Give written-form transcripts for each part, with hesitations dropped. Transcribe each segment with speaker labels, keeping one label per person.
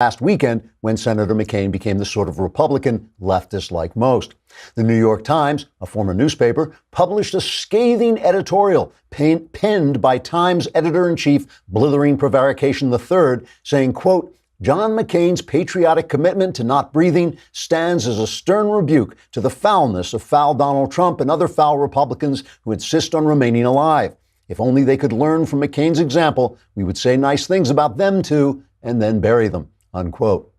Speaker 1: last weekend when Senator McCain became the sort of Republican leftist like most. The New York Times, a former newspaper, published a scathing editorial penned by Times editor-in-chief Blithering Prevarication III, saying, quote, John McCain's patriotic commitment to not breathing stands as a stern rebuke to the foulness of foul Donald Trump and other foul Republicans who insist on remaining alive. If only they could learn from McCain's example, we would say nice things about them too, and then bury them, unquote.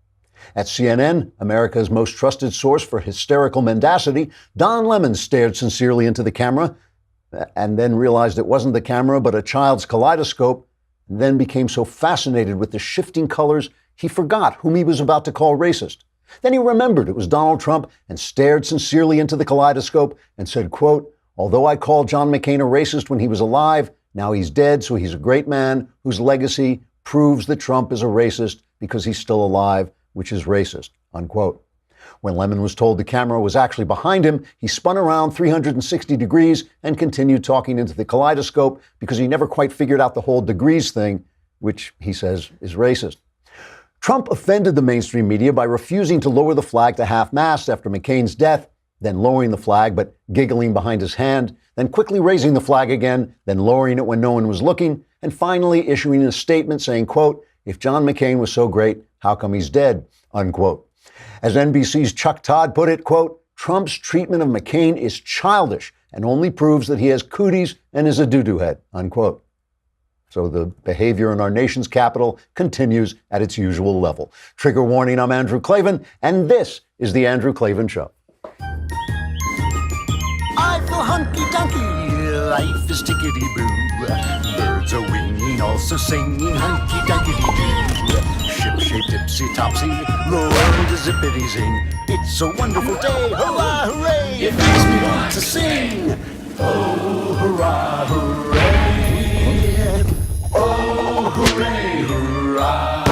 Speaker 1: At CNN, America's most trusted source for hysterical mendacity, Don Lemon stared sincerely into the camera and then realized it wasn't the camera but a child's kaleidoscope, and then became so fascinated with the shifting colors he forgot whom he was about to call racist. Then he remembered it was Donald Trump and stared sincerely into the kaleidoscope and said, quote, although I called John McCain a racist when he was alive, now he's dead, so he's a great man whose legacy proves that Trump is a racist because he's still alive, which is racist, unquote. When Lemon was told the camera was actually behind him, he spun around 360 degrees and continued talking into the kaleidoscope because he never quite figured out the whole degrees thing, which he says is racist. Trump offended the mainstream media by refusing to lower the flag to half-mast after McCain's death, then lowering the flag but giggling behind his hand, then quickly raising the flag again, then lowering it when no one was looking, and finally issuing a statement saying, quote, if John McCain was so great, how come he's dead, unquote. As NBC's Chuck Todd put it, quote, Trump's treatment of McCain is childish and only proves that he has cooties and is a doo-doo head, unquote. So the behavior in our nation's capital continues at its usual level. Trigger warning, I'm Andrew Klavan, and this is The Andrew Klavan Show.
Speaker 2: I feel hunky-dunky, life is tickety-boo. Birds are winging, also singing hunky-dunky-doo. Ship-shaped, ipsy-topsy, the world is zippity-zing. It's a wonderful day, hurrah, hooray! It makes me want to sing. Oh, hurrah, hooray! Oh, hooray, hurrah!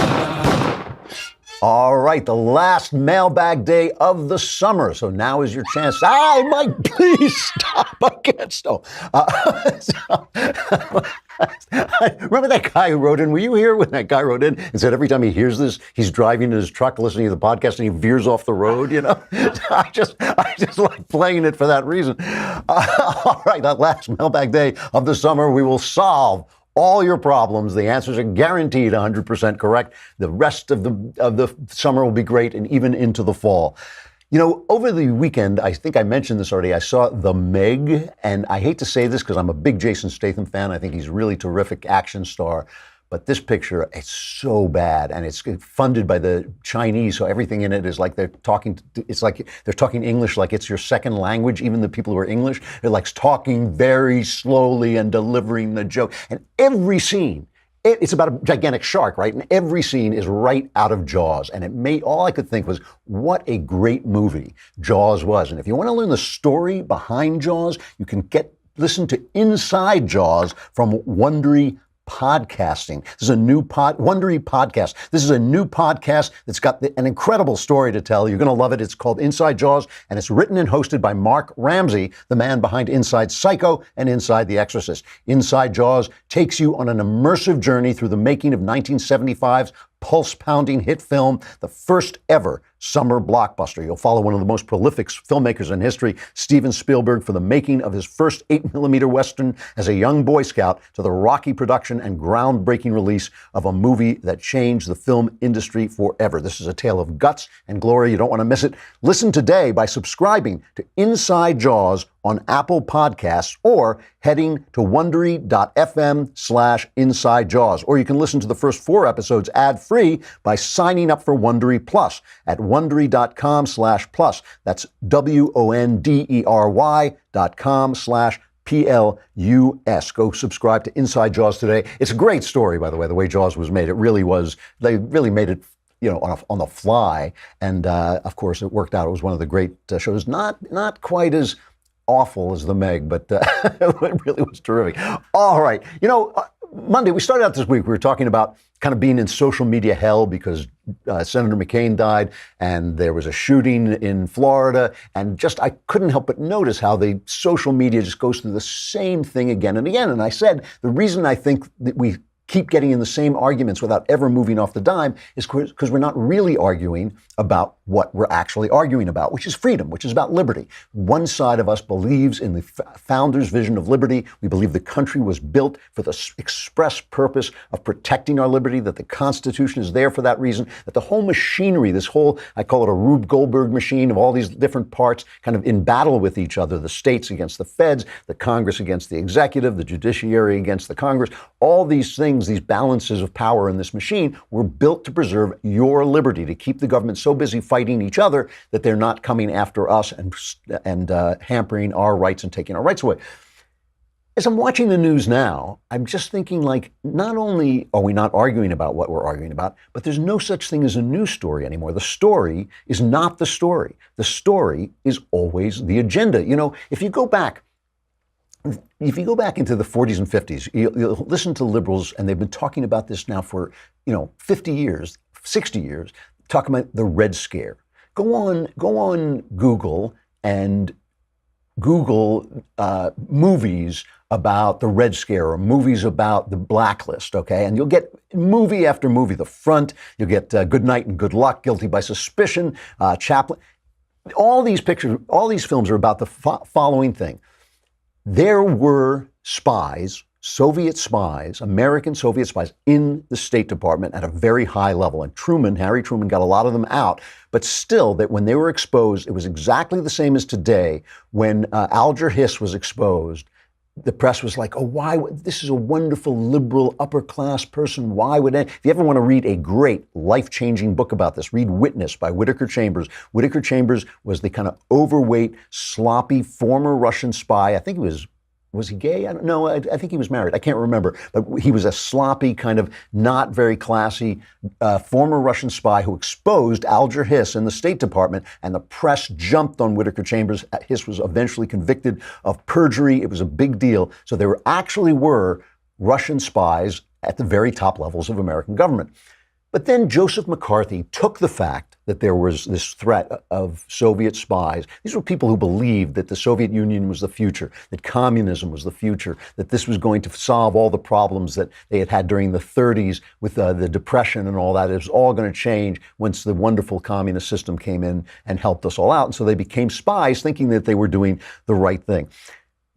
Speaker 1: All right, the last mailbag day of the summer. So now is your chance. Mike, please stop. I can't stop. Remember that guy who wrote in? Were you here when that guy wrote in and said every time he hears this, he's driving in his truck listening to the podcast and he veers off the road, you know? I just like playing it for that reason. All right, that last mailbag day of the summer, we will solve all your problems. The answers are guaranteed 100% correct. The rest of the summer will be great and even into the fall. You know, over the weekend, I think I mentioned this already, I saw The Meg, and I hate to say this because I'm a big Jason Statham fan. I think he's a really terrific action star. But this picture, it's so bad, and it's funded by the Chinese, so everything in it is like it's like they're talking English like it's your second language, even the people who are English. They're like talking very slowly and delivering the joke. And every scene, it's about a gigantic shark, right? And every scene is right out of Jaws. And all I could think was, what a great movie Jaws was. And if you want to learn the story behind Jaws, you can listen to Inside Jaws from Wondery Podcasting. This is a new Wondery podcast. This is a new podcast that's got an incredible story to tell. You're going to love it. It's called Inside Jaws, and it's written and hosted by Mark Ramsey, the man behind Inside Psycho and Inside The Exorcist. Inside Jaws takes you on an immersive journey through the making of 1975's pulse-pounding hit film, the first ever summer blockbuster. You'll follow one of the most prolific filmmakers in history, Steven Spielberg, for the making of his first 8mm Western as a young Boy Scout to the rocky production and groundbreaking release of a movie that changed the film industry forever. This is a tale of guts and glory. You don't want to miss it. Listen today by subscribing to Inside Jaws on Apple Podcasts or heading to Wondery.fm/Inside Jaws. Or you can listen to the first 4 episodes ad-free by signing up for Wondery Plus at Wondery.com/plus. That's WONDERY.com/PLUS. Go subscribe to Inside Jaws today. It's a great story, by the way, the way Jaws was made. It really was. They really made it, you know, on the fly. And of course, it worked out. It was one of the great shows. Not quite as awful as The Meg, but it really was terrific. All right. You know, Monday, we started out this week, we were talking about kind of being in social media hell because Senator McCain died and there was a shooting in Florida. And just, I couldn't help but notice how the social media just goes through the same thing again and again. And I said, the reason I think that we keep getting in the same arguments without ever moving off the dime is because we're not really arguing about what we're actually arguing about, which is freedom, which is about liberty. One side of us believes in the founders' vision of liberty. We believe the country was built for the express purpose of protecting our liberty, that the Constitution is there for that reason, that the whole machinery, this whole, I call it a Rube Goldberg machine of all these different parts kind of in battle with each other, the states against the feds, the Congress against the executive, the judiciary against the Congress, all these things, these balances of power in this machine were built to preserve your liberty, to keep the government so busy fighting each other that they're not coming after us and hampering our rights and taking our rights away. As I'm watching the news now, I'm just thinking, like, not only are we not arguing about what we're arguing about, but there's no such thing as a news story anymore. The story is not the story. The story is always the agenda. You know, if you go back into the 40s and 50s, you'll listen to liberals, and they've been talking about this now for, 50 years, 60 years, talking about the Red Scare. Go on Google and Google movies about the Red Scare or movies about the Blacklist, okay? And you'll get movie after movie. The Front, you'll get Good Night and Good Luck, Guilty by Suspicion, Chaplin. All these pictures, all these films are about the following thing. There were spies, Soviet spies, American Soviet spies in the State Department at a very high level. And Harry Truman got a lot of them out. But still, that when they were exposed, it was exactly the same as today. When Alger Hiss was exposed, the press was like, oh, this is a wonderful liberal upper class person. Why would if you ever want to read a great life-changing book about this, read Witness by Whittaker Chambers. Whittaker Chambers was the kind of overweight, sloppy former Russian spy. I think was he gay? I don't know. I think he was married. I can't remember. But he was a sloppy, kind of not very classy former Russian spy who exposed Alger Hiss in the State Department, and the press jumped on Whittaker Chambers. Hiss was eventually convicted of perjury. It was a big deal. So there actually were Russian spies at the very top levels of American government. But then Joseph McCarthy took the fact that there was this threat of Soviet spies. These were people who believed that the Soviet Union was the future, that communism was the future, that this was going to solve all the problems that they had during the 30s with the Depression and all that. It was all going to change once the wonderful communist system came in and helped us all out. And so they became spies thinking that they were doing the right thing.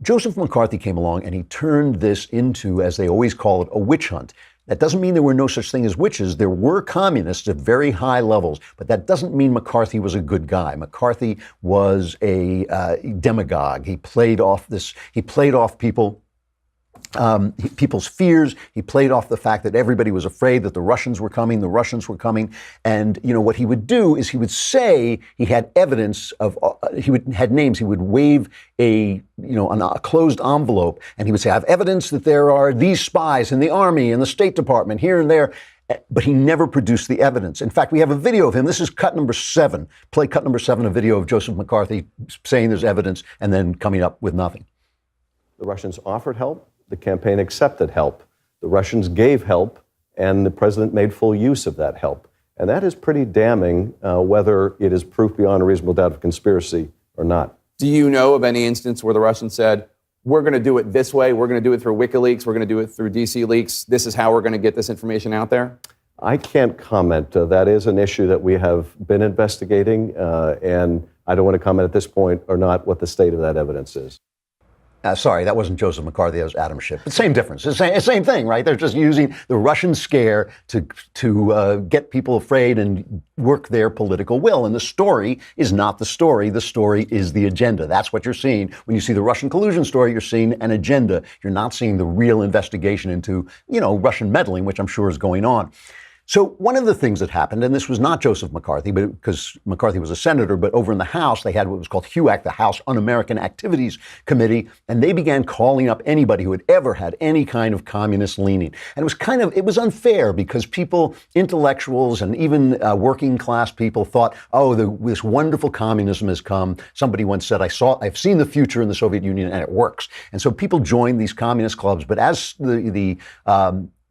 Speaker 1: Joseph McCarthy came along and he turned this into, as they always call it, a witch hunt. That doesn't mean there were no such thing as witches. There were communists at very high levels, but that doesn't mean McCarthy was a good guy. McCarthy was a demagogue. He played off people. People's fears. He played off the fact that everybody was afraid that the Russians were coming. And, what he would do is he would say he had evidence of, had names. He would wave a closed envelope, and he would say, I have evidence that there are these spies in the Army, in the State Department, here and there. But he never produced the evidence. In fact, we have a video of him. This is cut number 7. Play cut number 7, a video of Joseph McCarthy saying there's evidence and then coming up with nothing.
Speaker 3: The Russians offered help. The campaign accepted help. The Russians gave help, and the president made full use of that help. And that is pretty damning, whether it is proof beyond a reasonable doubt of conspiracy or not.
Speaker 4: Do you know of any instance where the Russians said, we're going to do it this way, we're going to do it through WikiLeaks, we're going to do it through DC Leaks, this is how we're going to get this information out there?
Speaker 3: I can't comment. That is an issue that we have been investigating, and I don't want to comment at this point or not what the state of that evidence is.
Speaker 1: Sorry, that wasn't Joseph McCarthy, that was Adam Schiff. But same difference. It's the same thing, right? They're just using the Russian scare to get people afraid and work their political will. And the story is not the story. The story is the agenda. That's what you're seeing. When you see the Russian collusion story, you're seeing an agenda. You're not seeing the real investigation into, Russian meddling, which I'm sure is going on. So one of the things that happened, and this was not Joseph McCarthy, but because McCarthy was a senator, but over in the House, they had what was called HUAC, the House Un-American Activities Committee, and they began calling up anybody who had ever had any kind of communist leaning. And it was unfair because people, intellectuals and even working class people thought, this wonderful communism has come. Somebody once said, I've seen the future in the Soviet Union and it works. And so people joined these communist clubs, but as the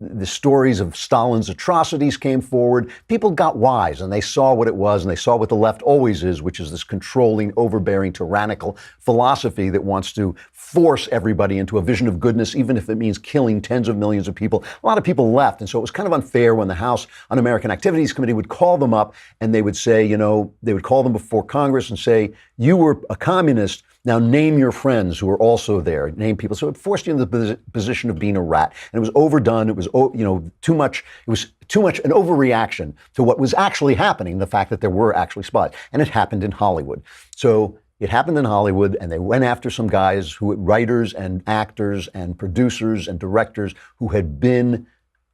Speaker 1: the stories of Stalin's atrocities came forward. People got wise, and they saw what it was, and they saw what the left always is, which is this controlling, overbearing, tyrannical philosophy that wants to force everybody into a vision of goodness, even if it means killing tens of millions of people. A lot of people left, and so it was kind of unfair when the House Un-American Activities Committee would call them up, and they would say, they would call them before Congress and say, you were a communist, now name your friends who are also there, name people. So it forced you in the position of being a rat. And it was overdone. It was, too much. It was too much an overreaction to what was actually happening, the fact that there were actually spies. And it happened in Hollywood. So it happened in Hollywood, and they went after some guys writers and actors and producers and directors who had been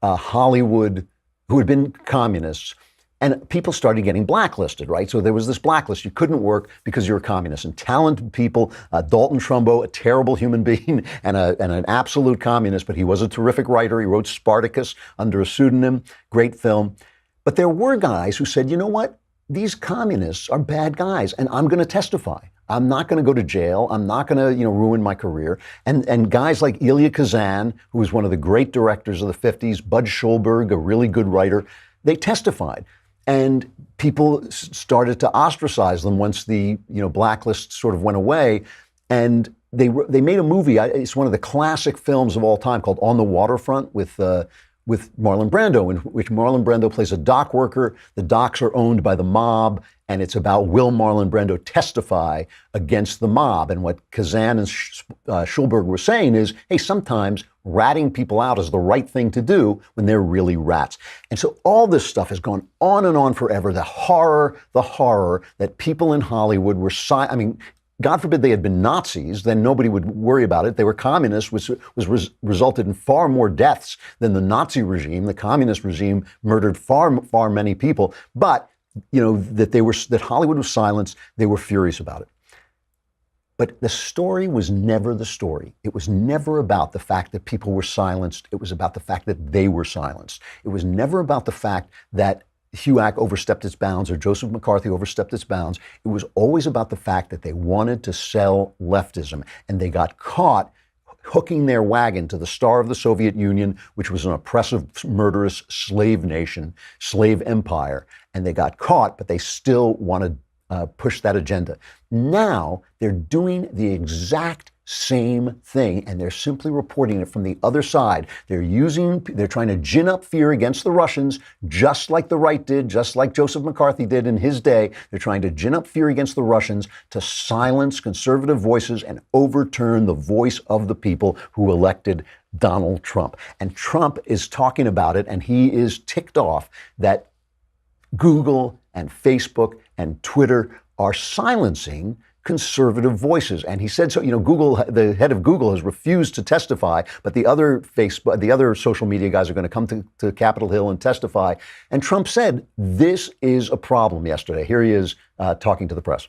Speaker 1: who had been communists. And people started getting blacklisted, right? So there was this blacklist. You couldn't work because you're a communist. And talented people, Dalton Trumbo, a terrible human being and an absolute communist, but he was a terrific writer. He wrote Spartacus under a pseudonym, great film. But there were guys who said, you know what? These communists are bad guys, and I'm going to testify. I'm not going to go to jail. I'm not going to, ruin my career. And guys like Elia Kazan, who was one of the great directors of the 50s, Bud Schulberg, a really good writer, they testified. And people started to ostracize them once the blacklist sort of went away. And they made a movie. It's one of the classic films of all time called On the Waterfront with Marlon Brando, in which Marlon Brando plays a dock worker. The docks are owned by the mob, and it's about will Marlon Brando testify against the mob. And what Kazan and Schulberg were saying is, hey, sometimes ratting people out is the right thing to do when they're really rats. And so all this stuff has gone on and on forever. The horror that people in Hollywood were, God forbid they had been Nazis, then nobody would worry about it. They were communists, which resulted in far more deaths than the Nazi regime. The communist regime murdered far many people. But, that Hollywood was silenced, they were furious about it. But the story was never the story. It was never about the fact that people were silenced. It was about the fact that they were silenced. It was never about the fact that HUAC overstepped its bounds or Joseph McCarthy overstepped its bounds. It was always about the fact that they wanted to sell leftism, and they got caught hooking their wagon to the star of the Soviet Union, which was an oppressive, murderous slave nation, slave empire. And they got caught, but they still wanted to push that agenda. Now they're doing the exact same thing, and they're simply reporting it from the other side. They're trying to gin up fear against the Russians, just like the right did, just like Joseph McCarthy did in his day. They're trying to gin up fear against the Russians to silence conservative voices and overturn the voice of the people who elected Donald Trump. And Trump is talking about it, and he is ticked off that Google and Facebook and Twitter are silencing conservative voices. And he said so, Google, the head of Google has refused to testify, but the other social media guys are going to come to Capitol Hill and testify. And Trump said, this is a problem yesterday. Here he is talking to the press.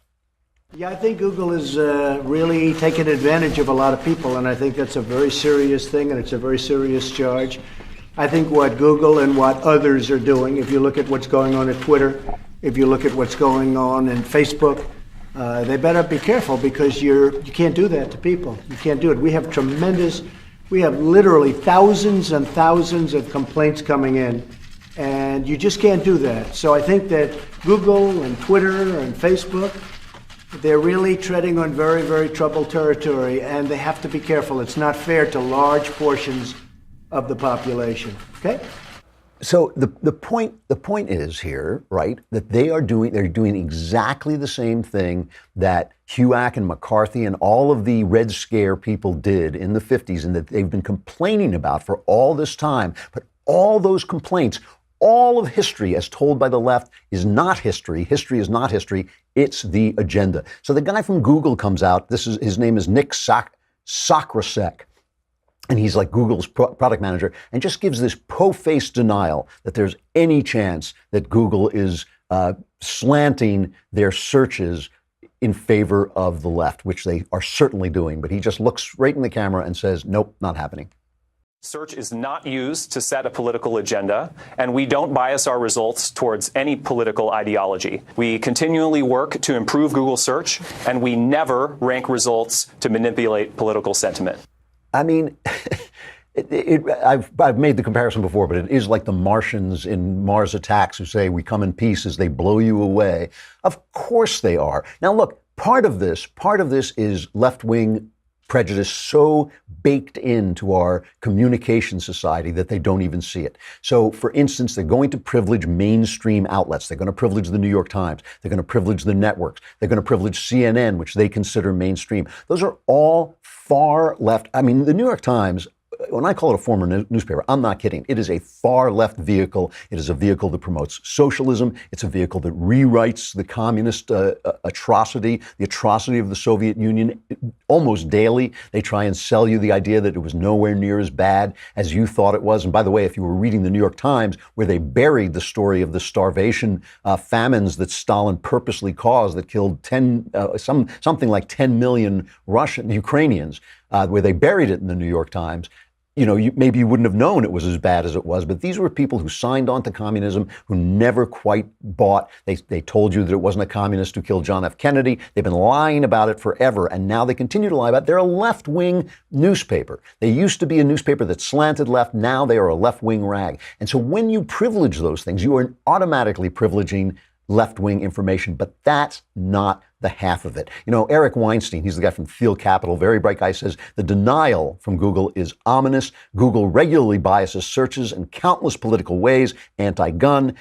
Speaker 5: Yeah, I think Google is really taking advantage of a lot of people, and I think that's a very serious thing, and it's a very serious charge. I think what Google and what others are doing, if you look at what's going on at Twitter, if you look at what's going on in Facebook, they better be careful, because you can't do that to people. You can't do it. We have literally thousands and thousands of complaints coming in, and you just can't do that. So I think that Google and Twitter and Facebook, they're really treading on very, very troubled territory, and they have to be careful. It's not fair to large portions of the population. Okay?
Speaker 1: So the point is here, right, that they're doing exactly the same thing that HUAC and McCarthy and all of the Red Scare people did in the 50s, and that they've been complaining about for all this time. But all those complaints, all of history as told by the left is not history. History is not history. It's the agenda. So the guy from Google comes out. His name is Nick Sokrasek. And he's like Google's product manager, and just gives this po-faced denial that there's any chance that Google is slanting their searches in favor of the left, which they are certainly doing. But he just looks right in the camera and says, nope, not happening.
Speaker 6: Search is not used to set a political agenda, and we don't bias our results towards any political ideology. We continually work to improve Google search, and we never rank results to manipulate political sentiment.
Speaker 1: I mean, I've made the comparison before, but it is like the Martians in Mars Attacks who say we come in peace as they blow you away. Of course they are. Now look, part of this is left-wing prejudice so baked into our communication society that they don't even see it. So, for instance, they're going to privilege mainstream outlets. They're going to privilege the New York Times. They're going to privilege the networks. They're going to privilege CNN, which they consider mainstream. Those are all far left. I mean, the New York Times, when I call it a former newspaper, I'm not kidding. It is a far left vehicle. It is a vehicle that promotes socialism. It's a vehicle that rewrites the communist atrocity, the atrocity of the Soviet Union almost daily. They try and sell you the idea that it was nowhere near as bad as you thought it was. And by the way, if you were reading the New York Times, where they buried the story of the starvation famines that Stalin purposely caused that killed something like 10 million Ukrainians, where they buried it in the New York Times, maybe you wouldn't have known it was as bad as it was, but these were people who signed on to communism, who never quite bought. They told you that it wasn't a communist who killed John F. Kennedy. They've been lying about it forever, and now they continue to lie about it. They're a left-wing newspaper. They used to be a newspaper that slanted left. Now they are a left-wing rag. And so when you privilege those things, you are automatically privileging left-wing information, but that's not the half of it. Eric Weinstein, he's the guy from Thiel Capital, very bright guy, says the denial from Google is ominous. Google regularly biases searches in countless political ways, anti-gun,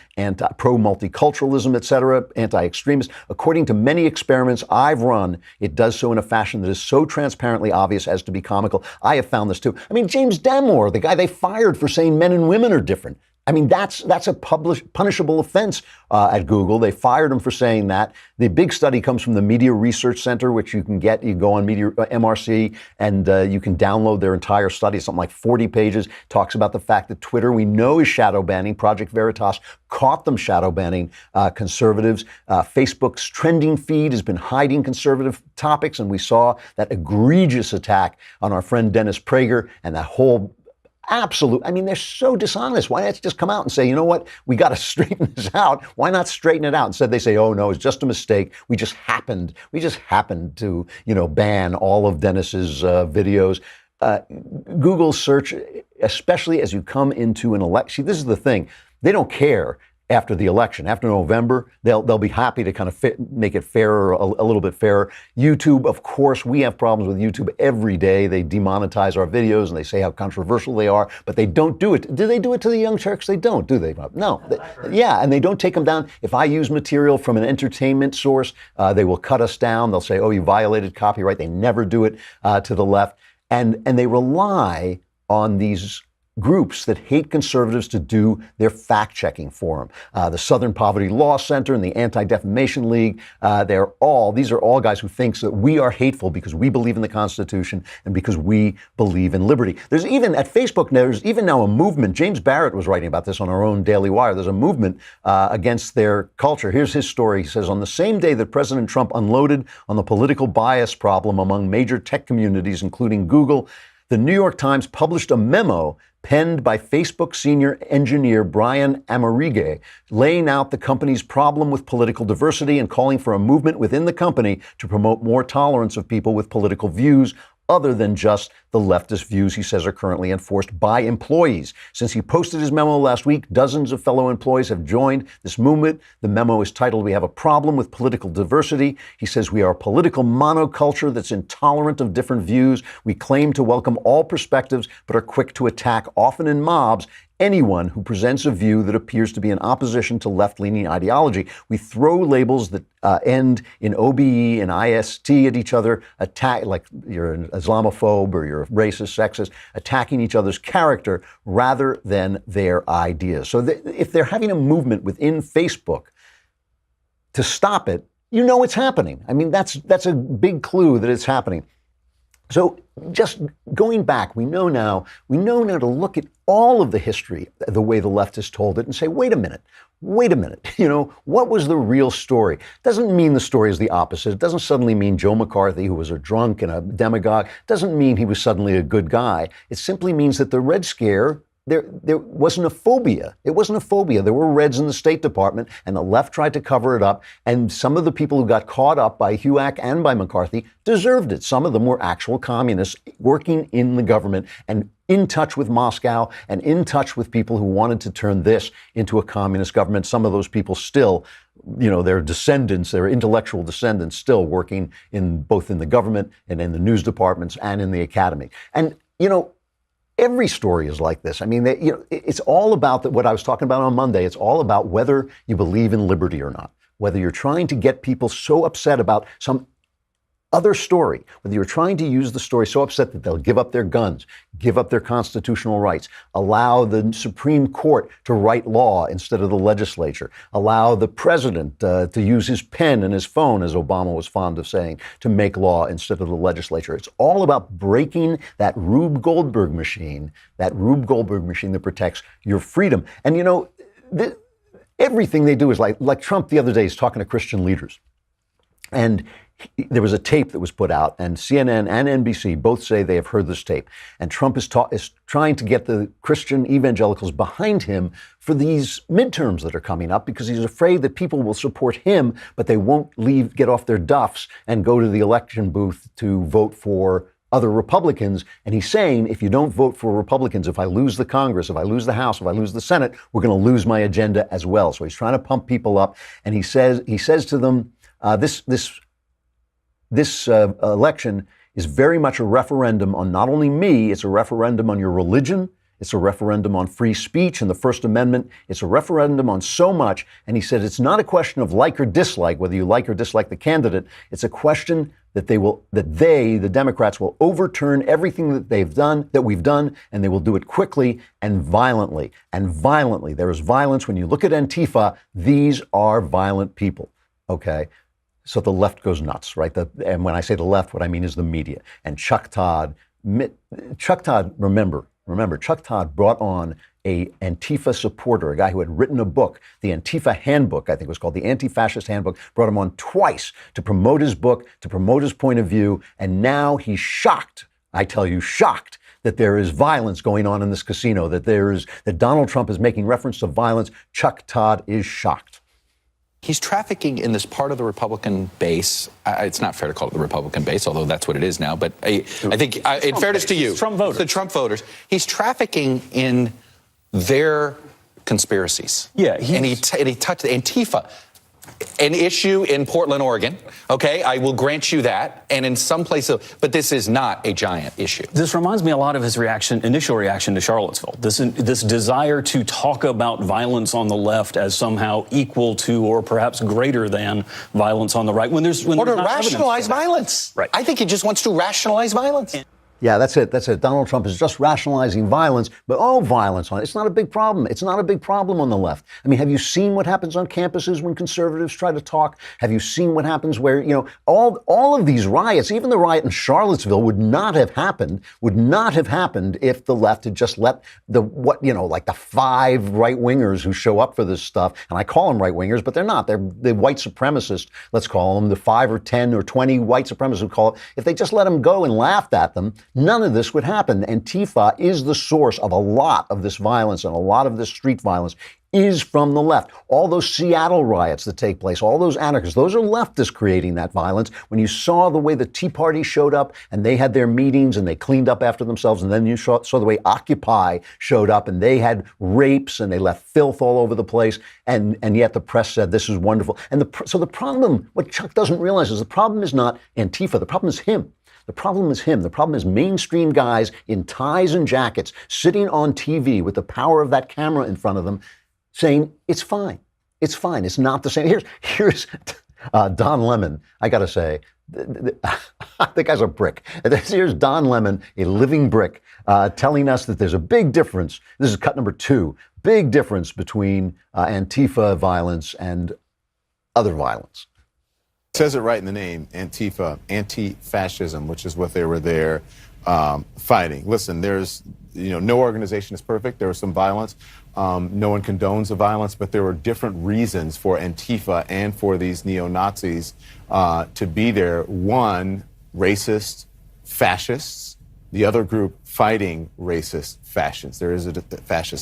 Speaker 1: pro-multiculturalism, etc., anti-extremist. According to many experiments I've run, it does so in a fashion that is so transparently obvious as to be comical. I have found this too. I mean, James Damore, the guy they fired for saying men and women are different. I mean, that's a punishable offense at Google. They fired him for saying that. The big study comes from the Media Research Center, which you can get. You go on MRC, and you can download their entire study. Something like 40 pages. Talks about the fact that Twitter, we know, is shadow banning. Project Veritas caught them shadow banning conservatives. Facebook's trending feed has been hiding conservative topics, and we saw that egregious attack on our friend Dennis Prager and that whole I mean, they're so dishonest. Why not just come out and say, you know what, we got to straighten this out? Why not straighten it out? Instead, they say, oh, no, it's just a mistake. We just happened to, ban all of Dennis's videos. Google search, especially as you come into an election. See, this is the thing. They don't care. After the election, after November, they'll be happy to kind of make it fairer, a little bit fairer. YouTube, of course, we have problems with YouTube every day. They demonetize our videos and they say how controversial they are, but they don't do it. Do they do it to the Young Turks? They don't, do they? No. And they don't take them down. If I use material from an entertainment source, they will cut us down. They'll say, oh, you violated copyright. They never do it to the left. And they rely on these groups that hate conservatives to do their fact-checking for them. The Southern Poverty Law Center and the Anti-Defamation League, these are all guys who think that we are hateful because we believe in the Constitution and because we believe in liberty. There's even, at Facebook, there's even now a movement. James Barrett was writing about this on our own Daily Wire. There's a movement against their culture. Here's his story. He says, on the same day that President Trump unloaded on the political bias problem among major tech communities, including Google, the New York Times published a memo penned by Facebook senior engineer Brian Amerige, laying out the company's problem with political diversity and calling for a movement within the company to promote more tolerance of people with political views other than just the leftist views he says are currently enforced by employees. Since he posted his memo last week, dozens of fellow employees have joined this movement. The memo is titled, "We Have a Problem with Political Diversity." He says, "We are a political monoculture that's intolerant of different views. We claim to welcome all perspectives, but are quick to attack, often in mobs, anyone who presents a view that appears to be in opposition to left-leaning ideology. We throw labels that end in OBE and IST at each other, attack like you're an Islamophobe or you're racist, sexist, attacking each other's character rather than their ideas." So if they're having a movement within Facebook to stop it, it's happening. I mean, that's a big clue that it's happening. So just going back, we know now to look at all of the history, the way the left has told it, and say, wait a minute. What was the real story? Doesn't mean the story is the opposite. It doesn't suddenly mean Joe McCarthy, who was a drunk and a demagogue, doesn't mean he was suddenly a good guy. It simply means that the Red Scare there wasn't a phobia. It wasn't a phobia. There were Reds in the State Department, and the left tried to cover it up. And some of the people who got caught up by HUAC and by McCarthy deserved it. Some of them were actual communists working in the government and in touch with Moscow and in touch with people who wanted to turn this into a communist government. Some of those people still, their descendants, their intellectual descendants, still working in both in the government and in the news departments and in the academy. And, every story is like this. I mean, it's all about what I was talking about on Monday. It's all about whether you believe in liberty or not, whether you're trying to get people so upset about some other story, whether you're trying to use the story so upset that they'll give up their guns, give up their constitutional rights, allow the Supreme Court to write law instead of the legislature, allow the president to use his pen and his phone, as Obama was fond of saying, to make law instead of the legislature. It's all about breaking that Rube Goldberg machine that protects your freedom. And everything they do is like Trump the other day is talking to Christian leaders. And there was a tape that was put out, and CNN and NBC both say they have heard this tape. And Trump is trying to get the Christian evangelicals behind him for these midterms that are coming up, because he's afraid that people will support him, but they won't get off their duffs and go to the election booth to vote for other Republicans. And he's saying, if you don't vote for Republicans, if I lose the Congress, if I lose the House, if I lose the Senate, we're going to lose my agenda as well. So he's trying to pump people up. And he says to them, this election is very much a referendum on not only me, it's a referendum on your religion, it's a referendum on free speech and the First Amendment, it's a referendum on so much. And he said it's not a question of like or dislike, whether you like or dislike the candidate, it's a question that the Democrats will overturn everything that we've done, and they will do it quickly and violently. And violently. There is violence. When you look at Antifa, these are violent people, okay? So the left goes nuts, right? And when I say the left, what I mean is the media. And Chuck Todd, remember, Chuck Todd brought on a Antifa supporter, a guy who had written a book, the Antifa Handbook, I think it was called, the Anti-Fascist Handbook, brought him on twice to promote his book, to promote his point of view. And now he's shocked, I tell you, shocked that there is violence going on in this casino, that Donald Trump is making reference to violence. Chuck Todd is shocked.
Speaker 7: He's trafficking in this part of the Republican base. It's not fair to call it the Republican base, although that's what it is now. But I think, in fairness to you,
Speaker 8: Trump voters.
Speaker 7: The Trump voters, he's trafficking in their conspiracies.
Speaker 8: Yeah,
Speaker 7: and he touched Antifa, an issue in Portland, Oregon. Okay, I will grant you that, and in some places, but this is not a giant issue.
Speaker 8: This reminds me a lot of his initial reaction to Charlottesville. This desire to talk about violence on the left as somehow equal to or perhaps greater than violence on the right. Or
Speaker 7: to rationalize violence.
Speaker 8: Right.
Speaker 7: I think he just wants to rationalize violence.
Speaker 1: Yeah, that's it. Donald Trump is just rationalizing violence, but violence on it. It's not a big problem. It's not a big problem on the left. I mean, have you seen what happens on campuses when conservatives try to talk? Have you seen what happens where, all of these riots, even the riot in Charlottesville would not have happened if the left had just let like the 5 right-wingers who show up for this stuff, and I call them right-wingers, but they're not. They're the white supremacists, let's call them, the 5 or 10 or 20 white supremacists who call it. If they just let them go and laughed at them, none of this would happen. Antifa is the source of a lot of this violence, and a lot of this street violence is from the left. All those Seattle riots that take place, all those anarchists, those are leftists creating that violence. When you saw the way the Tea Party showed up and they had their meetings and they cleaned up after themselves, and then you saw the way Occupy showed up and they had rapes and they left filth all over the place, and yet the press said this is wonderful. And so the problem, what Chuck doesn't realize is the problem is not Antifa, the problem is him. The problem is him. The problem is mainstream guys in ties and jackets sitting on TV with the power of that camera in front of them saying, it's fine. It's fine. It's not the same. Here's Don Lemon. I got to say, the guy's a brick. Here's Don Lemon, a living brick, telling us that there's a big difference. This is cut number 2. Big difference between Antifa violence and other violence.
Speaker 9: It says it right in the name, Antifa, anti-fascism, which is what they were there fighting. Listen, there's, no organization is perfect. There was some violence. No one condones the violence, but there were different reasons for Antifa and for these neo-Nazis to be there. One, racist, fascists. The other group, fighting racist fascists.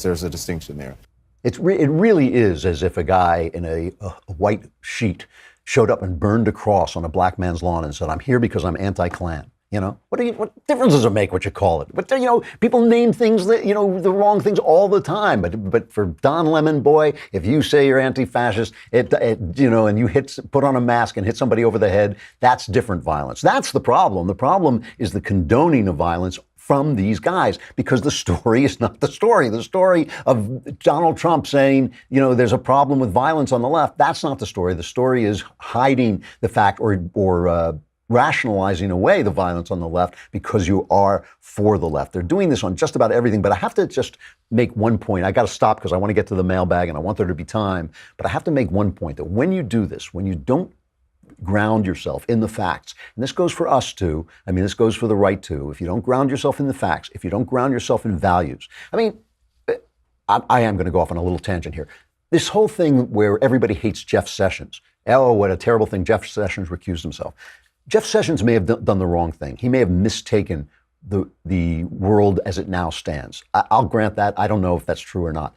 Speaker 9: There's a distinction there.
Speaker 1: It really is as if a guy in a white sheet showed up and burned a cross on a black man's lawn and said, "I'm here because I'm anti-Klan." You know, what difference does it make what you call it? But, you know, people name things that, you know, the wrong things all the time. But for Don Lemon, boy, if you say you're anti-fascist, you know, and you put on a mask and hit somebody over the head, that's different violence. That's the problem. The problem is the condoning of violence from these guys, because the story is not the story. The story of Donald Trump saying, you know, there's a problem with violence on the left, that's not the story. The story is hiding the fact or rationalizing away the violence on the left because you are for the left. They're doing this on just about everything, but I have to just make one point. I got to stop because I want to get to the mailbag and I want there to be time, but I have to make one point that when you do this, when you don't ground yourself in the facts, and this goes for us too, I mean, this goes for the right too, if you don't ground yourself in the facts, if you don't ground yourself in values, I mean, I am going to go off on a little tangent here. This whole thing where everybody hates Jeff Sessions. Oh, what a terrible thing. Jeff Sessions recused himself. Jeff Sessions may have done the wrong thing. He may have mistaken the world as it now stands. I'll grant that. I don't know if that's true or not.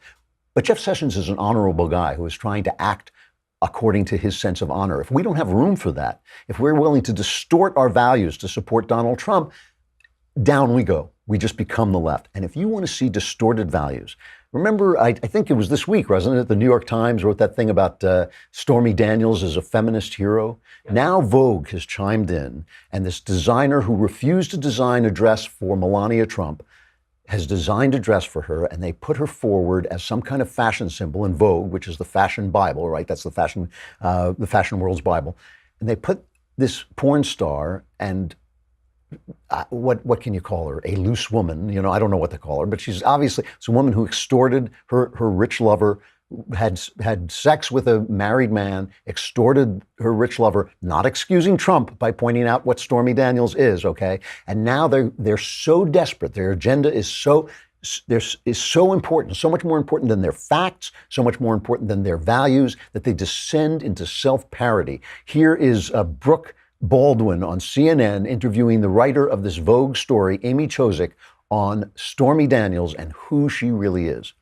Speaker 1: But Jeff Sessions is an honorable guy who is trying to act according to his sense of honor. If we don't have room for that, if we're willing to distort our values to support Donald Trump, down we go. We just become the left. And if you want to see distorted values, remember, I think it was this week, wasn't it? The New York Times wrote that thing about Stormy Daniels as a feminist hero. Yes. Now Vogue has chimed in, and this designer who refused to design a dress for Melania Trump has designed a dress for her, and they put her forward as some kind of fashion symbol in Vogue, which is the fashion Bible, right? That's the fashion world's Bible. And they put this porn star and what can you call her? A loose woman, you know, I don't know what to call her, but she's obviously, it's a woman who extorted her rich lover, had sex with a married man, extorted her rich lover, not excusing Trump by pointing out what Stormy Daniels is, okay? And now they're so desperate, their agenda is so important, so much more important than their facts, so much more important than their values, that they descend into self-parody. Here is Brooke Baldwin on CNN interviewing the writer of this Vogue story, Amy Chozick, on Stormy Daniels and who she really is.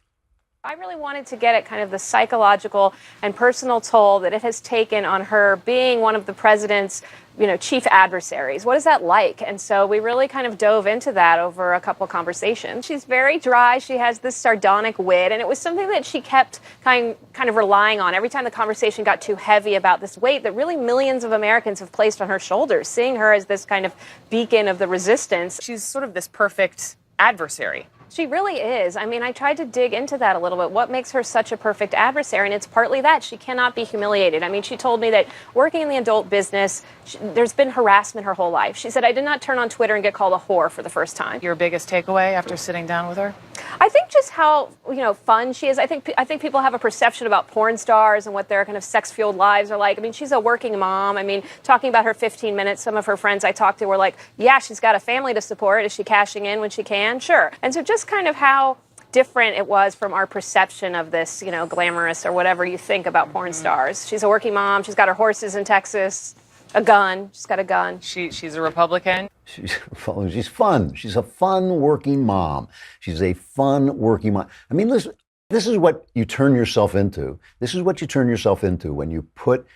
Speaker 10: I really wanted to get at kind of the psychological and personal toll that it has taken on her being one of the president's, you know, chief adversaries. What is that like? And so we really kind of dove into that over a couple conversations. She's very dry. She has this sardonic wit, and it was something that she kept kind of relying on every time the conversation got too heavy about this weight that really millions of Americans have placed on her shoulders, seeing her as this kind of beacon of the resistance.
Speaker 11: She's sort of this perfect adversary.
Speaker 10: She really is. I mean, I tried to dig into that a little bit. What makes her such a perfect adversary? And it's partly that. She cannot be humiliated. I mean, she told me that working in the adult business, there's been harassment her whole life. She said, I did not turn on Twitter and get called a whore for the first time.
Speaker 11: Your biggest takeaway after sitting down with her?
Speaker 10: I think just how, you know, fun she is. I think people have a perception about porn stars and what their kind of sex-fueled lives are like. I mean, she's a working mom. I mean, talking about her 15 minutes, some of her friends I talked to were like, yeah, she's got a family to support. Is she cashing in when she can? Sure. And so just kind of how different it was from our perception of this, you know, glamorous or whatever you think about porn stars. She's a working mom. She's got her horses in Texas, a gun. She's got a gun.
Speaker 11: She's a Republican.
Speaker 1: She's fun. She's a fun working mom. She's a fun working mom. I mean, listen, this is what you turn yourself into. This is what you turn yourself into when you put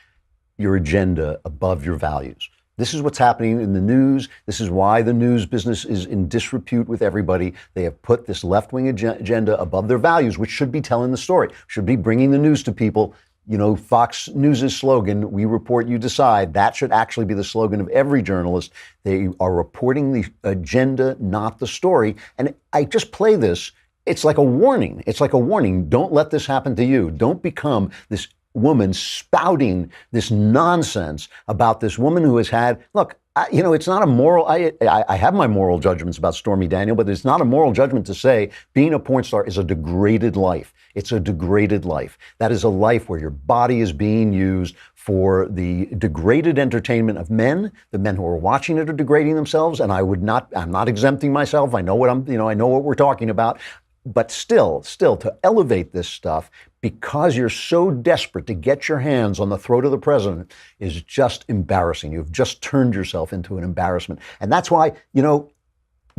Speaker 1: your agenda above your values. This is what's happening in the news. This is why the news business is in disrepute with everybody. They have put this left-wing agenda above their values, which should be telling the story, should be bringing the news to people. You know, Fox News' slogan, "We report, you decide," that should actually be the slogan of every journalist. They are reporting the agenda, not the story. And I just play this. It's like a warning. It's like a warning. Don't let this happen to you. Don't become this woman spouting this nonsense about this woman who has had, look, you know, it's not a moral, I have my moral judgments about Stormy Daniels, but it's not a moral judgment to say being a porn star is a degraded life. It's a degraded life. That is a life where your body is being used for the degraded entertainment of men. The men who are watching it are degrading themselves, and I'm not exempting myself. I know what I know what we're talking about. But still, to elevate this stuff because you're so desperate to get your hands on the throat of the president is just embarrassing. You've just turned yourself into an embarrassment. And that's why, you know,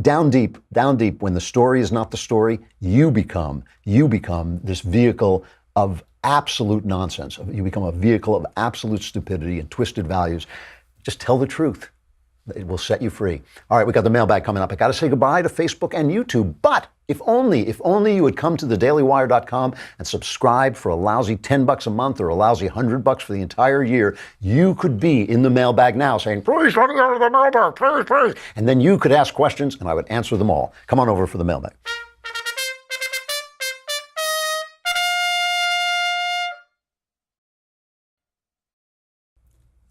Speaker 1: down deep, when the story is not the story, you become this vehicle of absolute nonsense. You become a vehicle of absolute stupidity and twisted values. Just tell the truth. It will set you free. All right, we got the mailbag coming up. I got to say goodbye to Facebook and YouTube, but if only you would come to thedailywire.com and subscribe for a lousy $10 a month or a lousy $100 for the entire year, you could be in the mailbag now saying, please let me out of the mailbag, please, please. And then you could ask questions and I would answer them all. Come on over for the mailbag.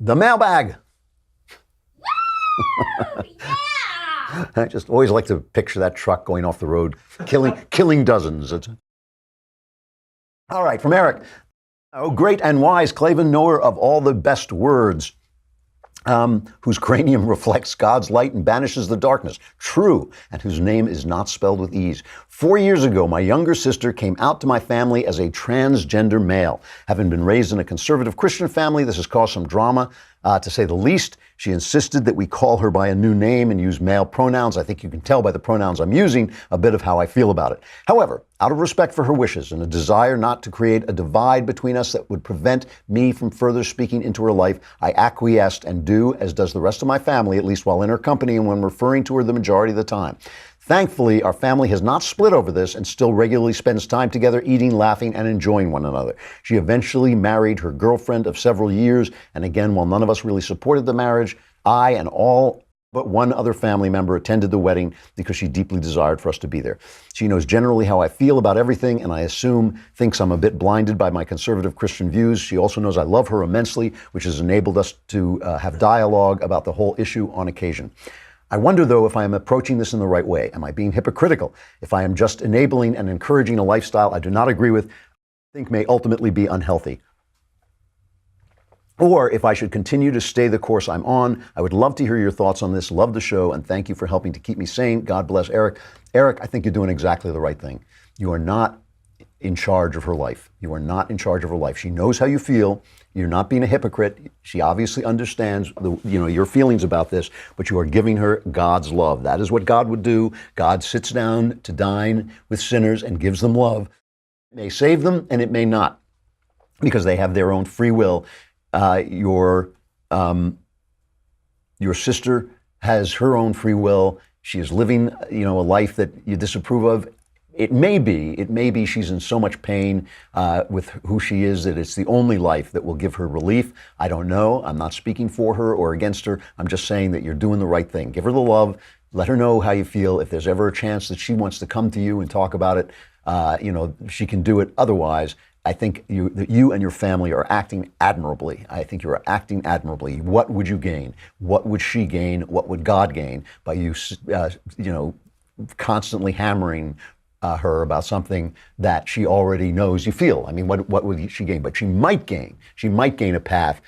Speaker 1: The mailbag. I just always like to picture that truck going off the road, killing dozens. All right, from Eric. Oh, great and wise Klavan, knower of all the best words, whose cranium reflects God's light and banishes the darkness. True, and whose name is not spelled with ease. 4 years ago, my younger sister came out to my family as a transgender male. Having been raised in a conservative Christian family, this has caused some drama, to say the least. She insisted that we call her by a new name and use male pronouns. I think you can tell by the pronouns I'm using a bit of how I feel about it. However, out of respect for her wishes and a desire not to create a divide between us that would prevent me from further speaking into her life, I acquiesced and do, as does the rest of my family, at least while in her company and when referring to her the majority of the time. Thankfully, our family has not split over this and still regularly spends time together eating, laughing, and enjoying one another. She eventually married her girlfriend of several years, and again, while none of us really supported the marriage, I and all but one other family member attended the wedding because she deeply desired for us to be there. She knows generally how I feel about everything, and I assume thinks I'm a bit blinded by my conservative Christian views. She also knows I love her immensely, which has enabled us to have dialogue about the whole issue on occasion. I wonder, though, if I am approaching this in the right way. Am I being hypocritical? If I am just enabling and encouraging a lifestyle I do not agree with, I think may ultimately be unhealthy. Or if I should continue to stay the course I'm on. I would love to hear your thoughts on this. Love the show, and thank you for helping to keep me sane. God bless Eric. Eric, I think you're doing exactly the right thing. You are not in charge of her life. You are not in charge of her life. She knows how you feel. You're not being a hypocrite. She obviously understands your feelings about this, but you are giving her God's love. That is what God would do. God sits down to dine with sinners and gives them love. It may save them and it may not, because they have their own free will. Your sister has her own free will. She is living, a life that you disapprove of. It may be she's in so much pain with who she is that it's the only life that will give her relief. I don't know. I'm not speaking for her or against her. I'm just saying that you're doing the right thing. Give her the love. Let her know how you feel. If there's ever a chance that she wants to come to you and talk about it, she can do it. Otherwise, I think you and your family are acting admirably. I think you are acting admirably. What would you gain? What would she gain? What would God gain by you, constantly hammering her about something that she already knows you feel? I mean, what would she gain? But she might gain a path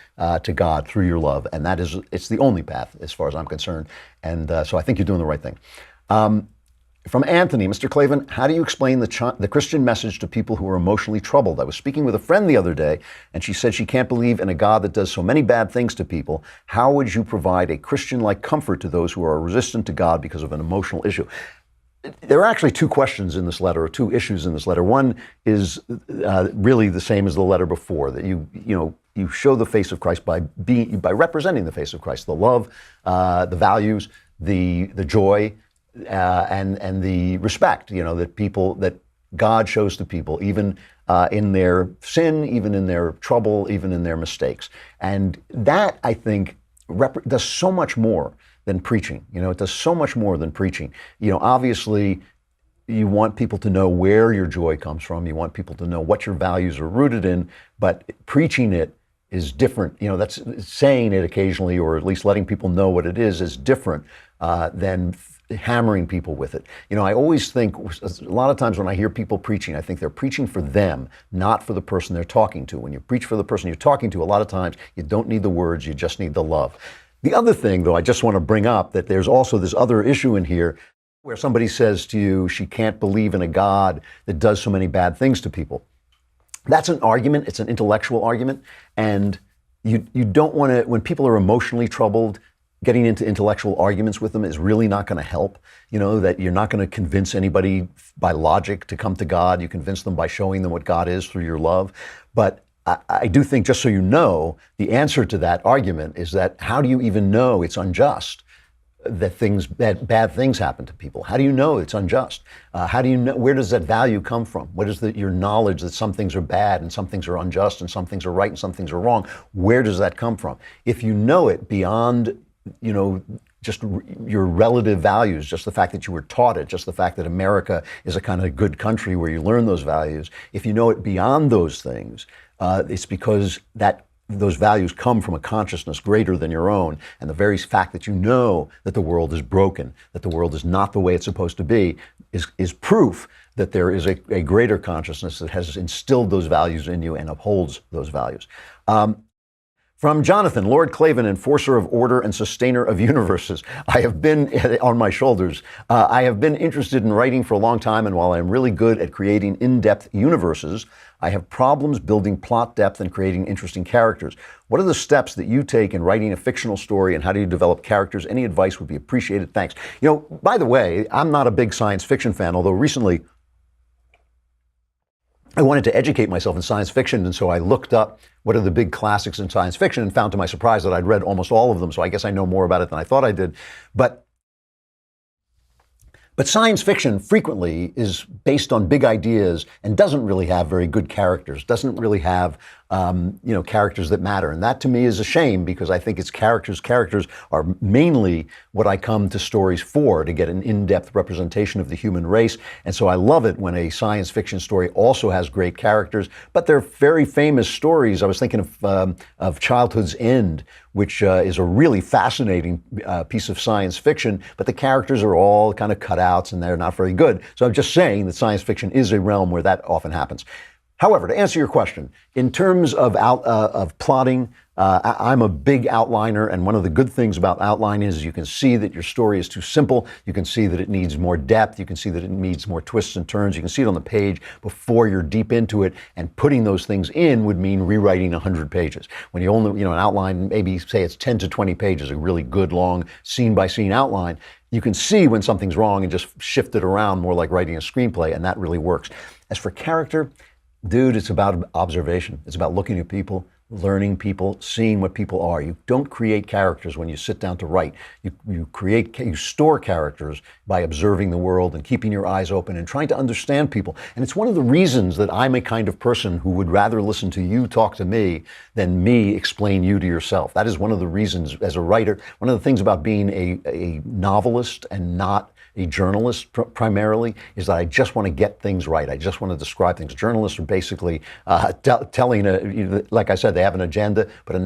Speaker 1: to God through your love, and it's the only path as far as I'm concerned. And so I think you're doing the right thing. From Anthony, Mr. Klavan, how do you explain the Christian message to people who are emotionally troubled? I was speaking with a friend the other day, and she said she can't believe in a God that does so many bad things to people. How would you provide a Christian-like comfort to those who are resistant to God because of an emotional issue? There are actually two questions in this letter, or two issues in this letter. One is really the same as the letter before, that you show the face of Christ by representing the face of Christ, the love, the values, the joy, and the respect, that God shows to people, even in their sin, even in their trouble, even in their mistakes. And that, I think, does so much more than preaching. It does so much more than preaching. Obviously, you want people to know where your joy comes from. You want people to know what your values are rooted in, but preaching it is different. That's saying it occasionally, or at least letting people know what it is different than hammering people with it. I always think, a lot of times when I hear people preaching, I think they're preaching for them, not for the person they're talking to. When you preach for the person you're talking to, a lot of times you don't need the words, you just need the love. The other thing, though, I just want to bring up, that there's also this other issue in here where somebody says to you, she can't believe in a God that does so many bad things to people. That's an argument. It's an intellectual argument. And you don't want to, when people are emotionally troubled, getting into intellectual arguments with them is really not going to help. You know, that you're not going to convince anybody by logic to come to God. You convince them by showing them what God is through your love. But I do think, just so you know, the answer to that argument is that how do you even know it's unjust that bad things happen to people? How do you know it's unjust? How do you know, where does that value come from? What is your knowledge that some things are bad and some things are unjust and some things are right and some things are wrong? Where does that come from? If you know it beyond, you know, just your relative values, just the fact that you were taught it, just the fact that America is a kind of good country where you learn those values, if you know it beyond those things, it's because those values come from a consciousness greater than your own. And the very fact that you know that the world is broken, that the world is not the way it's supposed to be, is proof that there is a greater consciousness that has instilled those values in you and upholds those values. From Jonathan, Lord Klavan, enforcer of order and sustainer of universes. I have been on my shoulders. I have been interested in writing for a long time, and while I'm really good at creating in-depth universes, I have problems building plot depth and creating interesting characters. What are the steps that you take in writing a fictional story, and how do you develop characters? Any advice would be appreciated. Thanks. You know, by the way, I'm not a big science fiction fan, although recently I wanted to educate myself in science fiction, and so I looked up what are the big classics in science fiction and found to my surprise that I'd read almost all of them, so I guess I know more about it than I thought I did. But science fiction frequently is based on big ideas and doesn't really have very good characters, doesn't really have characters that matter. And that to me is a shame, because I think it's characters. Characters are mainly what I come to stories for, to get an in-depth representation of the human race. And so I love it when a science fiction story also has great characters, but they're very famous stories. I was thinking of Childhood's End, which is a really fascinating piece of science fiction, but the characters are all kind of cutouts and they're not very good. So I'm just saying that science fiction is a realm where that often happens. However, to answer your question, in terms of plotting, I'm a big outliner, and one of the good things about outlining is you can see that your story is too simple. You can see that it needs more depth. You can see that it needs more twists and turns. You can see it on the page before you're deep into it, and putting those things in would mean rewriting 100 pages. When you only, an outline, maybe say it's 10 to 20 pages, a really good long scene-by-scene outline, you can see when something's wrong and just shift it around, more like writing a screenplay, and that really works. As for character, dude, it's about observation. It's about looking at people, learning people, seeing what people are. You don't create characters when you sit down to write. You store characters by observing the world and keeping your eyes open and trying to understand people. And it's one of the reasons that I'm a kind of person who would rather listen to you talk to me than me explain you to yourself. That is one of the reasons, as a writer, one of the things about being a novelist and not a journalist primarily, is that I just want to get things right. I just want to describe things. Journalists are basically telling, like I said, they have an agenda, but a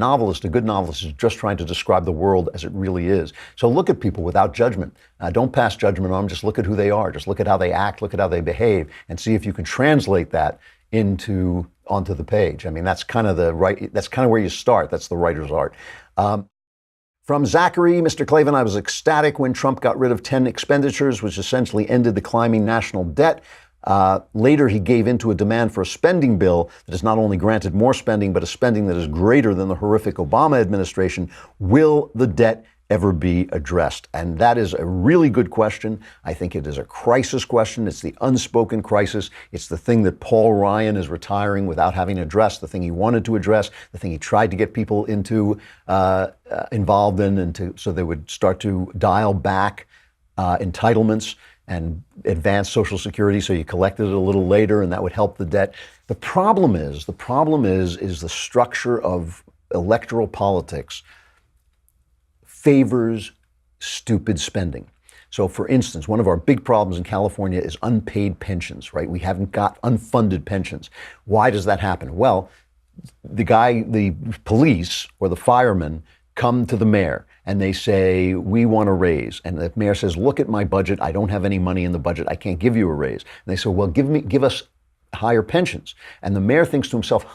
Speaker 1: good novelist is just trying to describe the world as it really is. So look at people without judgment. Don't pass judgment on them, just look at who they are. Just look at how they act, look at how they behave, and see if you can translate that onto the page. I mean, that's kind of where you start. That's the writer's art. From Zachary, Mr. Klavan, I was ecstatic when Trump got rid of 10 expenditures, which essentially ended the climbing national debt. Later, he gave in to a demand for a spending bill that has not only granted more spending, but a spending that is greater than the horrific Obama administration. Will the debt ever be addressed? And that is a really good question. I think it is a crisis question. It's the unspoken crisis. It's the thing that Paul Ryan is retiring without having addressed, the thing he wanted to address, the thing he tried to get people involved in, so they would start to dial back entitlements and advance Social Security, so you collected it a little later, and that would help the debt. The problem is the structure of electoral politics favors stupid spending. So, for instance, one of our big problems in California is unpaid pensions, right? We haven't got unfunded pensions. Why does that happen? Well, the police or the firemen come to the mayor and they say, we want a raise. And the mayor says, look at my budget. I don't have any money in the budget. I can't give you a raise. And they say, well, give us higher pensions. And the mayor thinks to himself,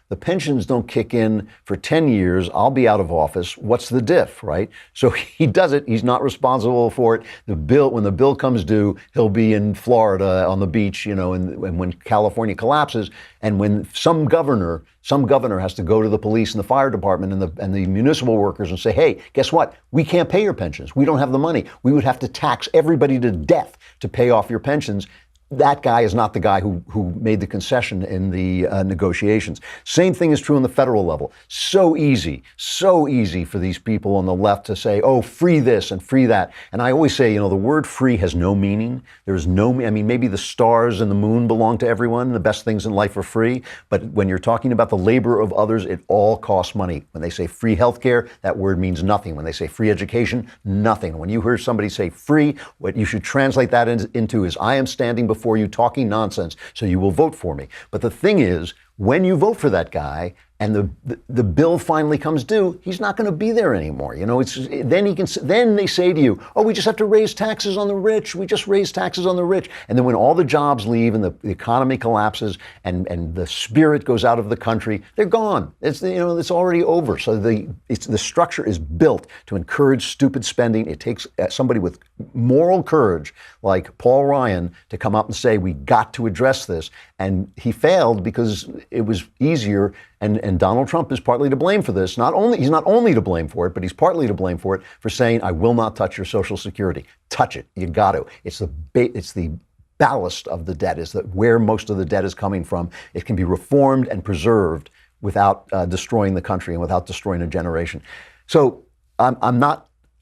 Speaker 1: the pensions don't kick in for 10 years. I'll be out of office. What's the diff, right? So he does it. He's not responsible for it. When the bill comes due, he'll be in Florida on the beach, and when California collapses, and when some governor has to go to the police and the fire department and the municipal workers and say, hey, guess what? We can't pay your pensions. We don't have the money. We would have to tax everybody to death to pay off your pensions. That guy is not the guy who made the concession in the negotiations. Same thing is true on the federal level. So easy for these people on the left to say, oh, free this and free that. And I always say, the word free has no meaning. There's maybe the stars and the moon belong to everyone. The best things in life are free. But when you're talking about the labor of others, it all costs money. When they say free healthcare, that word means nothing. When they say free education, nothing. When you hear somebody say free, what you should translate that into is, I am standing before you talking nonsense, so you will vote for me. But the thing is, when you vote for that guy and the bill finally comes due, he's not going to be there anymore. Then they say to you, oh, we just have to raise taxes on the rich. We just raise taxes on the rich. And then when all the jobs leave and the economy collapses and the spirit goes out of the country, they're gone. It's already over. So the structure is built to encourage stupid spending. It takes somebody with moral courage like Paul Ryan to come out and say, we got to address this. And he failed because it was easier. And Donald Trump is partly to blame for this. He's not only to blame for it, but he's partly to blame for it for saying, I will not touch your Social Security. Touch it. You got to. It's the ballast of the debt, is that where most of the debt is coming from. It can be reformed and preserved without destroying the country and without destroying a generation. So I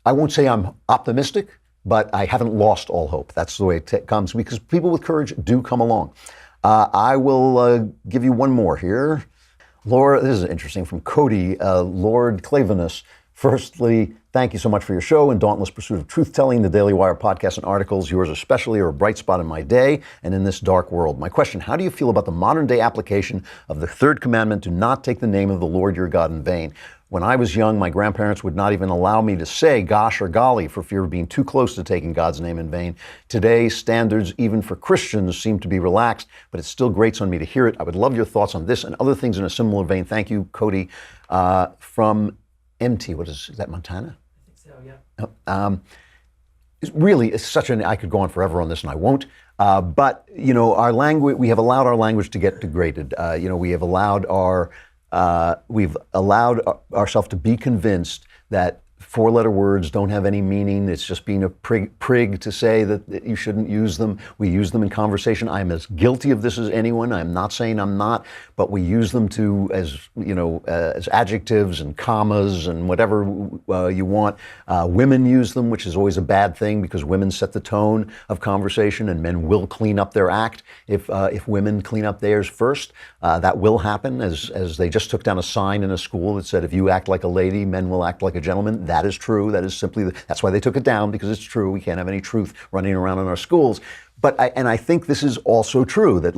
Speaker 1: won't say I'm optimistic, but I haven't lost all hope. That's the way it comes, because people with courage do come along. I will give you one more here. Laura, this is interesting, from Cody, Lord Clavanus. Firstly, thank you so much for your show and dauntless pursuit of truth-telling. The Daily Wire podcast and articles, yours especially, are a bright spot in my day and in this dark world. My question, how do you feel about the modern-day application of the third commandment, do not take the name of the Lord your God in vain? When I was young, my grandparents would not even allow me to say gosh or golly for fear of being too close to taking God's name in vain. Today, standards even for Christians seem to be relaxed, but it still grates on me to hear it. I would love your thoughts on this and other things in a similar vein. Thank you, Cody, from MT. Is that Montana?
Speaker 12: I think so, yeah.
Speaker 1: It's such I could go on forever on this, and I won't. But our language, we have allowed our language to get degraded. We have allowed we've allowed ourselves to be convinced that four-letter words don't have any meaning. It's just being a prig to say that you shouldn't use them. We use them in conversation. I'm as guilty of this as anyone. I'm not saying I'm not, but we use them as adjectives and commas and whatever you want. Women use them, which is always a bad thing because women set the tone of conversation, and men will clean up their act if women clean up theirs first. That will happen, as they just took down a sign in a school that said, if you act like a lady, men will act like a gentleman. That is true. That is simply, that's why they took it down, because it's true. We can't have any truth running around in our schools. But I think this is also true, that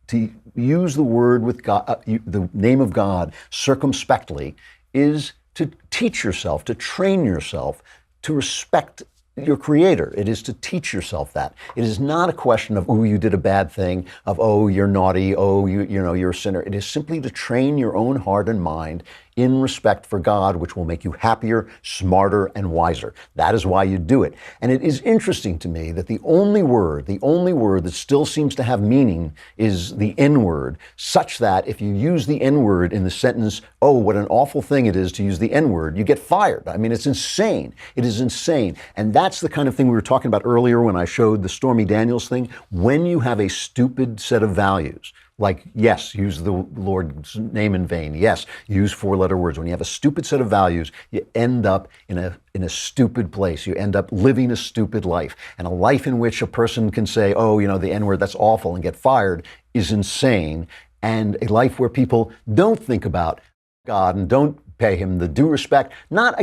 Speaker 1: to use the word with God, the name of God circumspectly, is to teach yourself, to train yourself to respect your Creator. It is to teach yourself that. It is not a question of, oh, you did a bad thing, of, oh, you're naughty, oh, you're a sinner. It is simply to train your own heart and mind in respect for God, which will make you happier, smarter, and wiser. That is why you do it. And it is interesting to me that the only word that still seems to have meaning is the N-word, such that if you use the N-word in the sentence, oh, what an awful thing it is to use the N-word, you get fired. I mean, it's insane. It is insane. And that's the kind of thing we were talking about earlier when I showed the Stormy Daniels thing. When you have a stupid set of values, like, yes, use the Lord's name in vain. Yes, use four-letter words. When you have a stupid set of values, you end up in a stupid place. You end up living a stupid life. And a life in which a person can say, oh, the N-word, that's awful, and get fired is insane. And a life where people don't think about God and don't pay him the due respect, not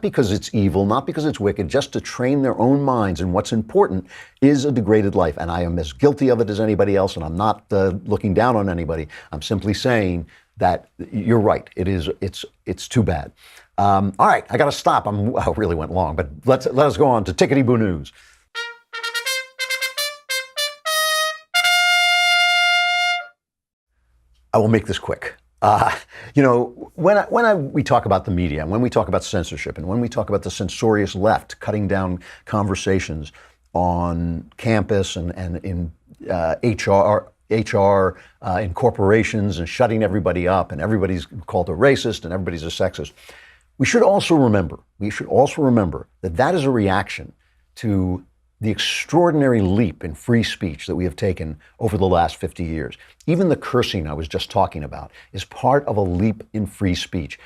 Speaker 1: because it's evil, not because it's wicked, just to train their own minds in what's important, is a degraded life. And I am as guilty of it as anybody else, and I'm not looking down on anybody. I'm simply saying that you're right. It's too bad. All right, I got to stop. I really went long, but let us go on to Tickety Boo News. I will make this quick. We talk about the media, and when we talk about censorship, and when we talk about the censorious left cutting down conversations on campus and in HR, in corporations, and shutting everybody up, and everybody's called a racist and everybody's a sexist, we should also remember that that is a reaction to the extraordinary leap in free speech that we have taken over the last 50 years. Even the cursing I was just talking about is part of a leap in free speech.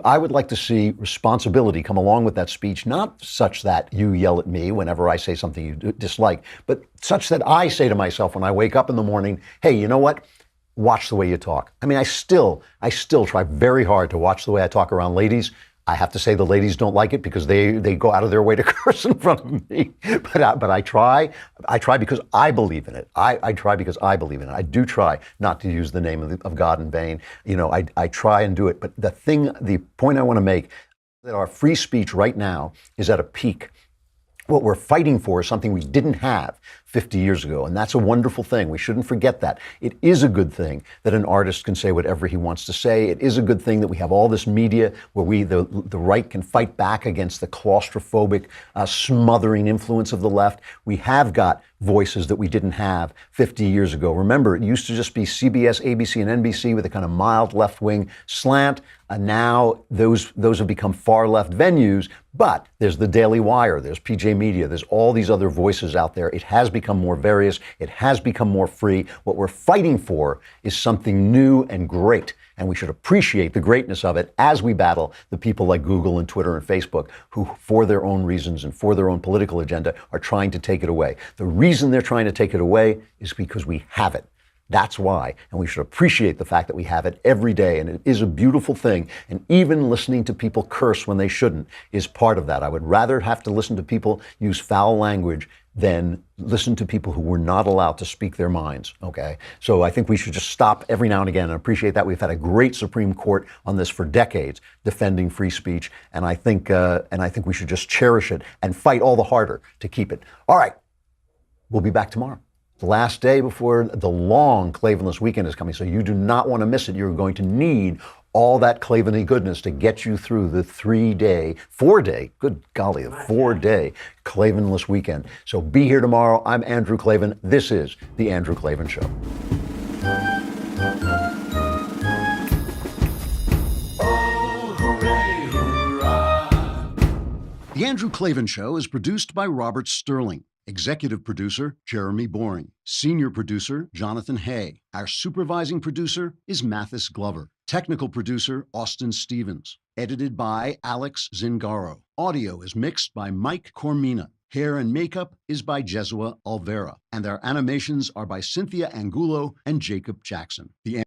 Speaker 1: I would like to see responsibility come along with that speech, not such that you yell at me whenever I say something you dislike, but such that I say to myself when I wake up in the morning, hey, you know what? Watch the way you talk. I mean, I still try very hard to watch the way I talk around ladies. I have to say the ladies don't like it because they go out of their way to curse in front of me. But I try because I believe in it. I try because I believe in it. I do try not to use the name of God in vain. I try and do it. But the point I want to make, that our free speech right now is at a peak. What we're fighting for is something we didn't have 50 years ago, and that's a wonderful thing. We shouldn't forget that. It is a good thing that an artist can say whatever he wants to say. It is a good thing that we have all this media where the right can fight back against the claustrophobic, smothering influence of the left. We have got voices that we didn't have 50 years ago. Remember, it used to just be CBS, ABC, and NBC with a kind of mild left-wing slant. And now those have become far left venues, but there's the Daily Wire, there's PJ Media, there's all these other voices out there. It has become more various, it has become more free. What we're fighting for is something new and great, and we should appreciate the greatness of it as we battle the people like Google and Twitter and Facebook who, for their own reasons and for their own political agenda, are trying to take it away. The reason they're trying to take it away is because we have it. That's why. And we should appreciate the fact that we have it every day. And it is a beautiful thing. And even listening to people curse when they shouldn't is part of that. I would rather have to listen to people use foul language than listen to people who were not allowed to speak their minds. Okay? So I think we should just stop every now and again and appreciate that. We've had a great Supreme Court on this for decades, defending free speech. And I think we should just cherish it and fight all the harder to keep it. All right. We'll be back tomorrow. The last day before the long Klavanless weekend is coming, so you do not want to miss it. You're going to need all that Klavan-y goodness to get you through the 4-day Klavanless weekend. So be here tomorrow. I'm Andrew Klavan. This is The Andrew Klavan Show. The Andrew Klavan Show is produced by Robert Sterling. Executive producer, Jeremy Boring. Senior producer, Jonathan Hay. Our supervising producer is Mathis Glover. Technical producer, Austin Stevens. Edited by Alex Zingaro. Audio is mixed by Mike Cormina. Hair and makeup is by Jesua Alvera. And our animations are by Cynthia Angulo and Jacob Jackson.